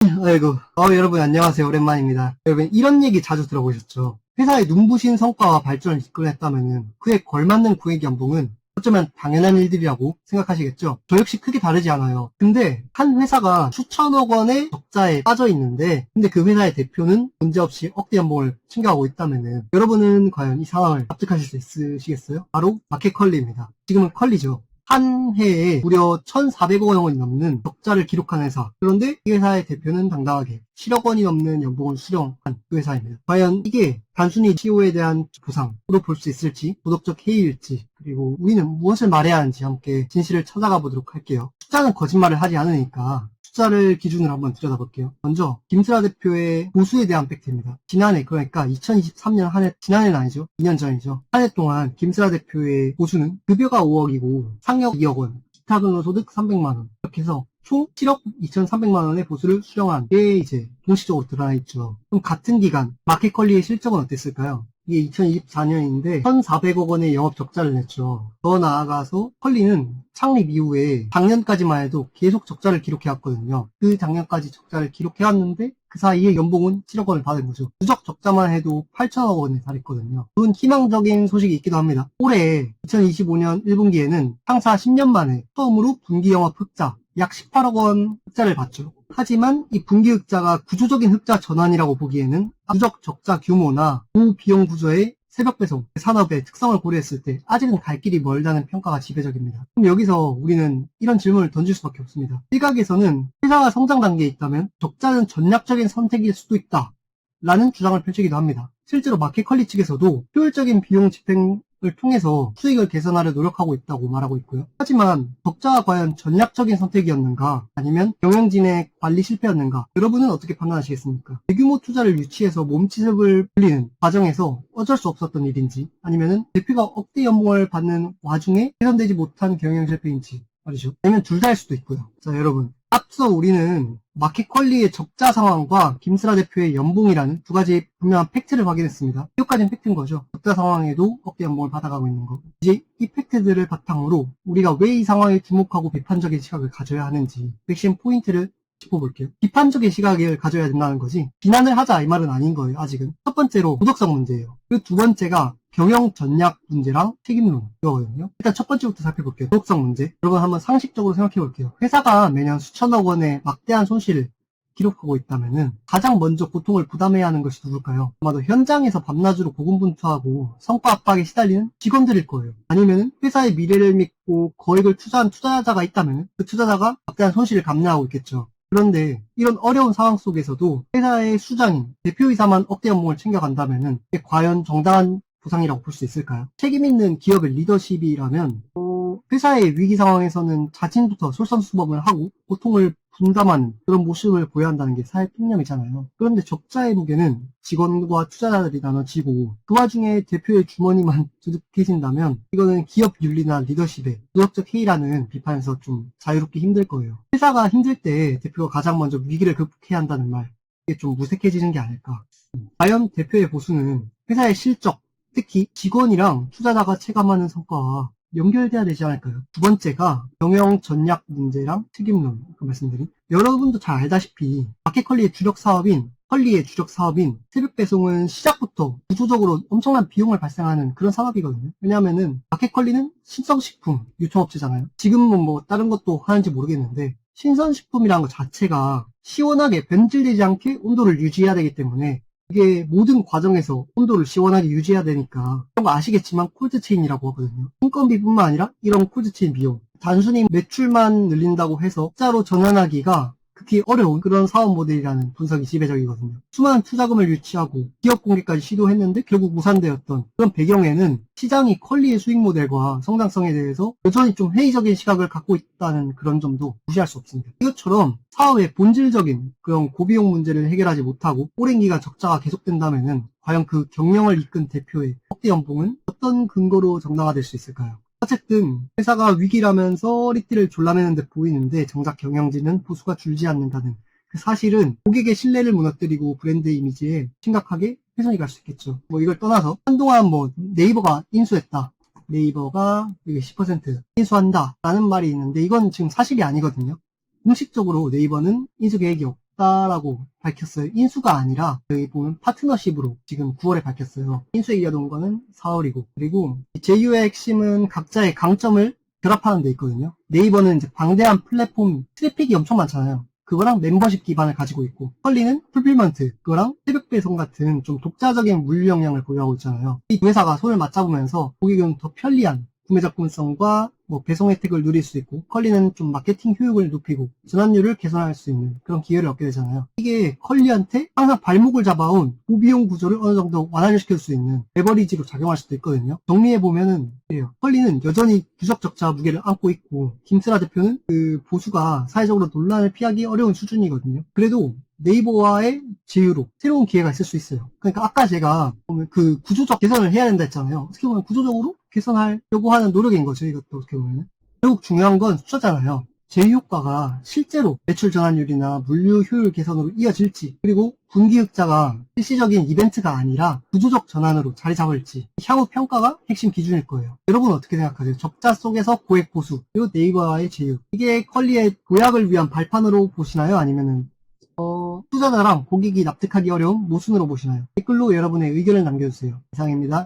아이고, 여러분 안녕하세요. 오랜만입니다. 여러분 이런 얘기 자주 들어보셨죠? 회사의 눈부신 성과와 발전을 이끌어냈다면 그에 걸맞는 고액 연봉은 어쩌면 당연한 일들이라고 생각하시겠죠? 저 역시 크게 다르지 않아요. 근데 한 회사가 수천억 원의 적자에 빠져 있는데 근데 그 회사의 대표는 문제없이 억대 연봉을 챙겨가고 있다면 여러분은 과연 이 상황을 납득하실 수 있으시겠어요? 바로 마켓컬리입니다. 지금은 컬리죠. 한 해에 무려 1,400억 원이 넘는 적자를 기록한 회사. 그런데 이 회사의 대표는 당당하게 7억 원이 넘는 연봉을 수령한 그 회사입니다. 과연 이게 단순히 CEO에 대한 보상으로 볼 수 있을지, 도덕적 해이일지, 그리고 우리는 무엇을 말해야 하는지 함께 진실을 찾아가 보도록 할게요. 숫자는 거짓말을 하지 않으니까 숫자를 기준으로 한번 들여다볼게요. 먼저 김슬아 대표의 보수에 대한 팩트입니다. 지난해, 그러니까 2023년 한 해, 지난해는 아니죠. 2년 전이죠. 한 해 동안 김슬아 대표의 보수는 급여가 5억이고 상여 2억 원, 기타 근로소득 300만 원 이렇게 해서 총 7억 2,300만 원의 보수를 수령한 게 이제 공식적으로 드러나 있죠. 그럼 같은 기간 마켓컬리의 실적은 어땠을까요? 이게 2024년인데 1,400억 원의 영업 적자를 냈죠. 더 나아가서 컬리는 창립 이후에 작년까지만 해도 계속 적자를 기록해왔거든요. 그 작년까지 적자를 기록해왔는데 그 사이에 연봉은 7억 원을 받은 거죠. 누적 적자만 해도 8천억 원에 달했거든요. 좋은 희망적인 소식이 있기도 합니다. 올해 2025년 1분기에는 상사 10년 만에 처음으로 분기 영업 흑자 약 18억 원 흑자를 봤죠. 하지만 이 분기 흑자가 구조적인 흑자 전환이라고 보기에는 누적 적자 규모나 고비용 구조의 새벽 배송 산업의 특성을 고려했을 때 아직은 갈 길이 멀다는 평가가 지배적입니다. 그럼 여기서 우리는 이런 질문을 던질 수밖에 없습니다. 일각에서는 회사가 성장 단계에 있다면 적자는 전략적인 선택일 수도 있다 라는 주장을 펼치기도 합니다. 실제로 마켓컬리 측에서도 효율적인 비용 집행을 통해서 수익을 개선하려 노력하고 있다고 말하고 있고요. 하지만 적자가 과연 전략적인 선택이었는가 아니면 경영진의 관리 실패였는가 여러분은 어떻게 판단하시겠습니까? 대규모 투자를 유치해서 몸짓을 불리는 과정에서 어쩔 수 없었던 일인지 아니면 대표가 억대 연봉을 받는 와중에 개선되지 못한 경영 실패인지 말이죠. 아니면 둘 다일 수도 있고요. 자, 여러분 앞서 우리는 마켓컬리의 적자 상황과 김슬아 대표의 연봉이라는 두 가지 분명한 팩트를 확인했습니다. 이것까지는 팩트인 거죠. 적자 상황에도 억대 연봉을 받아가고 있는 거. 이제 이 팩트들을 바탕으로 우리가 왜 이 상황에 주목하고 비판적인 시각을 가져야 하는지 핵심 포인트를 짚어볼게요. 비판적인 시각을 가져야 된다는 거지 비난을 하자 이 말은 아닌 거예요. 아직은. 첫 번째로 도덕성 문제예요. 그 두 번째가 경영 전략 문제랑 책임론 이거거든요. 일단 첫 번째부터 살펴볼게요. 도덕성 문제. 여러분 한번 상식적으로 생각해 볼게요. 회사가 매년 수천억 원의 막대한 손실을 기록하고 있다면은 가장 먼저 고통을 부담해야 하는 것이 누굴까요? 아마도 현장에서 밤낮으로 고군분투하고 성과 압박에 시달리는 직원들일 거예요. 아니면은 회사의 미래를 믿고 거액을 투자한 투자자가 있다면 그 투자자가 막대한 손실을 감내하고 있겠죠. 그런데 이런 어려운 상황 속에서도 회사의 수장인 대표이사만 억대 연봉을 챙겨간다면은 이게 과연 정당한 보상이라고 볼 수 있을까요? 책임 있는 기업의 리더십이라면 회사의 위기 상황에서는 자신부터 솔선수범을 하고 고통을 분담하는 그런 모습을 보여야 한다는 게 사회 통념이잖아요. 그런데 적자의 무게는 직원과 투자자들이 나눠지고 그 와중에 대표의 주머니만 두둑해진다면 이거는 기업 윤리나 리더십의 도덕적 해이라는 비판에서 좀 자유롭기 힘들 거예요. 회사가 힘들 때 대표가 가장 먼저 위기를 극복해야 한다는 말 이게 좀 무색해지는 게 아닐까. 과연 대표의 보수는 회사의 실적 특히 직원이랑 투자자가 체감하는 성과와 연결돼야 되지 않을까요? 두 번째가 경영 전략 문제랑 책임론 말씀드린 여러분도 잘 알다시피 마켓컬리의 주력 사업인 새벽 배송은 시작부터 구조적으로 엄청난 비용을 발생하는 그런 산업이거든요. 왜냐하면은 마켓컬리는 신성식품 유통업체잖아요. 지금은 뭐 다른 것도 하는지 모르겠는데 신선식품이라는 것 자체가 시원하게 변질되지 않게 온도를 유지해야 되기 때문에 이게 모든 과정에서 온도를 시원하게 유지해야 되니까 그런 거 아시겠지만 콜드체인이라고 하거든요. 인건비뿐만 아니라 이런 콜드체인 비용 단순히 매출만 늘린다고 해서 숫자로 전환하기가 극히 어려운 그런 사업 모델이라는 분석이 지배적이거든요. 수많은 투자금을 유치하고 기업 공개까지 시도했는데 결국 무산되었던 그런 배경에는 시장이 컬리의 수익 모델과 성장성에 대해서 여전히 좀 회의적인 시각을 갖고 있다는 그런 점도 무시할 수 없습니다. 이것처럼 사업의 본질적인 그런 고비용 문제를 해결하지 못하고 오랜 기간 적자가 계속된다면 과연 그 경영을 이끈 대표의 억대 연봉은 어떤 근거로 정당화될 수 있을까요? 어쨌든 회사가 위기라면서 리띠를 졸라매는 데 보이는데 정작 경영진은 보수가 줄지 않는다는 그 사실은 고객의 신뢰를 무너뜨리고 브랜드 이미지에 심각하게 훼손이 갈 수 있겠죠. 뭐 이걸 떠나서 한동안 뭐 네이버가 인수했다. 네이버가 10% 인수한다 라는 말이 있는데 이건 지금 사실이 아니거든요. 공식적으로 네이버는 인수 계획이 없다라고 밝혔어요. 인수가 아니라 여기 보면 파트너십으로 지금 9월에 밝혔어요. 인수에 이어온 거는 4월이고, 그리고 제휴의 핵심은 각자의 강점을 결합하는 데 있거든요. 네이버는 이제 방대한 플랫폼 트래픽이 엄청 많잖아요. 그거랑 멤버십 기반을 가지고 있고, 컬리는 풀필먼트, 그거랑 새벽 배송 같은 좀 독자적인 물류 역량을 보유하고 있잖아요. 이 두 회사가 손을 맞잡으면서 고객은 더 편리한 구매 접근성과 배송 혜택을 누릴 수 있고, 컬리는 좀 마케팅 효율을 높이고 전환율을 개선할 수 있는 그런 기회를 얻게 되잖아요. 이게 컬리한테 항상 발목을 잡아온 고비용 구조를 어느 정도 완화를 시킬 수 있는 레버리지로 작용할 수도 있거든요. 정리해보면은 이래요. 컬리는 여전히 부적격자 무게를 안고 있고, 김슬아 대표는 그 보수가 사회적으로 논란을 피하기 어려운 수준이거든요. 그래도 네이버와의 제휴로 새로운 기회가 있을 수 있어요. 그러니까 아까 제가 보면 그 구조적 개선을 해야 된다 했잖아요. 어떻게 보면 구조적으로 개선하려고 하는 노력인 거죠. 이것도 어떻게 보면. 결국 중요한 건 숫자잖아요. 제휴 효과가 실제로 매출 전환율이나 물류 효율 개선으로 이어질지, 그리고 분기 흑자가 일시적인 이벤트가 아니라 구조적 전환으로 자리 잡을지, 향후 평가가 핵심 기준일 거예요. 여러분 어떻게 생각하세요? 적자 속에서 고액 보수, 그리고 네이버와의 제휴. 이게 컬리의 도약을 위한 발판으로 보시나요? 아니면은 투자자랑 고객이 납득하기 어려운 모순으로 보시나요? 댓글로 여러분의 의견을 남겨주세요. 이상입니다.